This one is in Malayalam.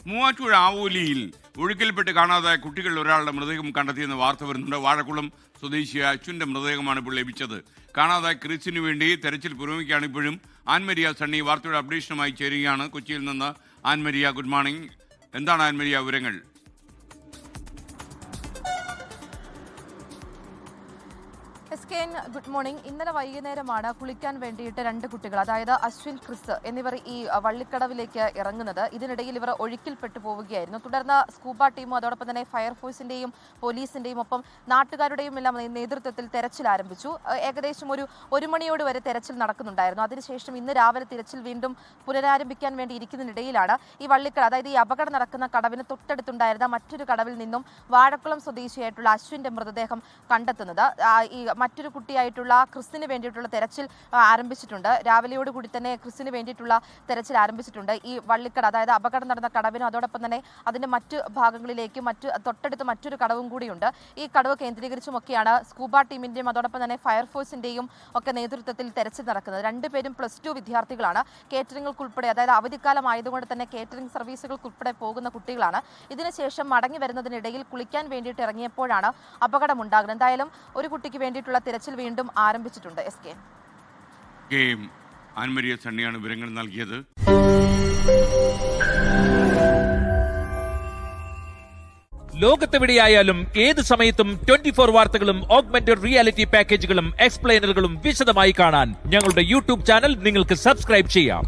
മൂവാറ്റുപുഴ ആവൂലിയിൽ ഒഴുക്കിൽപ്പെട്ട് കാണാതായ കുട്ടികളിൽ ഒരാളുടെ മൃതദേഹം കണ്ടെത്തിയെന്ന് വാർത്ത വരുന്നുണ്ട്. വാഴക്കുളം സ്വദേശി അശ്വിന്റെ മൃതദേഹമാണ് ഇപ്പോൾ ലഭിച്ചത്. കാണാതായ ക്രിസിനു വേണ്ടി തെരച്ചിൽ പുരോഗമിക്കുകയാണ്. ഇപ്പോഴും ആൻമരിയ സണ്ണി വാർത്തയുടെ അപ്ഡേഷനുമായി ചേരുകയാണ് കൊച്ചിയിൽ നിന്ന്. Ann Maria, good morning. എന്താണ് ആൻമരിയ വിവരങ്ങൾ? Good morning. ഇന്നലെ വൈകുന്നേരമാണ് കുളിക്കാൻ വേണ്ടിയിട്ട് രണ്ട് കുട്ടികൾ, അതായത് അശ്വിൻ, ക്രിസ് എന്നിവർ ഈ വള്ളിക്കടവിലേക്ക് ഇറങ്ങുന്നത്. ഇതിനിടയിൽ ഇവർ ഒഴുക്കിൽപ്പെട്ടു പോവുകയായിരുന്നു. തുടർന്ന് സ്കൂബ ടീമും അതോടൊപ്പം തന്നെ ഫയർഫോഴ്സിന്റെയും പോലീസിന്റെയും ഒപ്പം നാട്ടുകാരുടെയും എല്ലാം നേതൃത്വത്തിൽ തെരച്ചിൽ ആരംഭിച്ചു. ഏകദേശം ഒരു മണിയോട് വരെ തെരച്ചിൽ നടക്കുന്നുണ്ടായിരുന്നു. അതിനുശേഷം ഇന്ന് രാവിലെ തിരച്ചിൽ വീണ്ടും പുനരാരംഭിക്കാൻ വേണ്ടി ഇരിക്കുന്നതിനിടയിലാണ് ഈ വള്ളിക്കട, അതായത് ഈ അപകടം നടക്കുന്ന കടവിന് തൊട്ടടുത്തുണ്ടായിരുന്ന മറ്റൊരു കടവിൽ നിന്നും വാഴക്കുളം സ്വദേശിയായിട്ടുള്ള അശ്വിന്റെ മൃതദേഹം കണ്ടെത്തുന്നത്. ഈ മറ്റൊരു കുട്ടിയായിട്ടുള്ള ക്രിസിന് വേണ്ടിയിട്ടുള്ള തെരച്ചിൽ ആരംഭിച്ചിട്ടുണ്ട്. രാവിലെയോടുകൂടി തന്നെ ക്രിസിന് വേണ്ടിയിട്ടുള്ള തെരച്ചിൽ ആരംഭിച്ചിട്ടുണ്ട്. ഈ വള്ളിക്കട, അതായത് അപകടം നടന്ന കടവിനും അതോടൊപ്പം തന്നെ അതിന്റെ മറ്റു ഭാഗങ്ങളിലേക്കും തൊട്ടടുത്ത് മറ്റൊരു കടവും കൂടിയുണ്ട്. ഈ കടവ് കേന്ദ്രീകരിച്ചുമൊക്കെയാണ് സ്കൂബ ടീമിന്റെയും അതോടൊപ്പം തന്നെ ഫയർഫോഴ്സിന്റെയും ഒക്കെ നേതൃത്വത്തിൽ തെരച്ചിൽ നടക്കുന്നത്. രണ്ടുപേരും +2 വിദ്യാർത്ഥികളാണ്. കേറ്ററിംഗുൾപ്പെടെ, അതായത് അവധിക്കാലം ആയതുകൊണ്ട് തന്നെ കേറ്ററിംഗ് സർവീസുകൾക്കുൾപ്പെടെ പോകുന്ന കുട്ടികളാണ്. ഇതിനുശേഷം മടങ്ങി വരുന്നതിനിടയിൽ കുളിക്കാൻ വേണ്ടിയിട്ട് ഇറങ്ങിയപ്പോഴാണ് അപകടമുണ്ടാകുന്നത്. എന്തായാലും ഒരു കുട്ടിക്ക് വേണ്ടിയിട്ടുള്ള തിരച്ചിൽ വീണ്ടും ആരംഭിച്ചിട്ടുണ്ട്. ആൻമരിയ സണ്ണിയാണ് വിവരങ്ങൾ നൽകിയത്. ലോകത്തെവിടെയായാലും ഏത് സമയത്തും 24 വാർത്തകളും ഓഗ്മെന്റഡ് റിയാലിറ്റി പാക്കേജുകളും എക്സ്പ്ലെയിനറുകളും വിശദമായി കാണാൻ ഞങ്ങളുടെ യൂട്യൂബ് ചാനൽ നിങ്ങൾക്ക് സബ്സ്ക്രൈബ് ചെയ്യാം.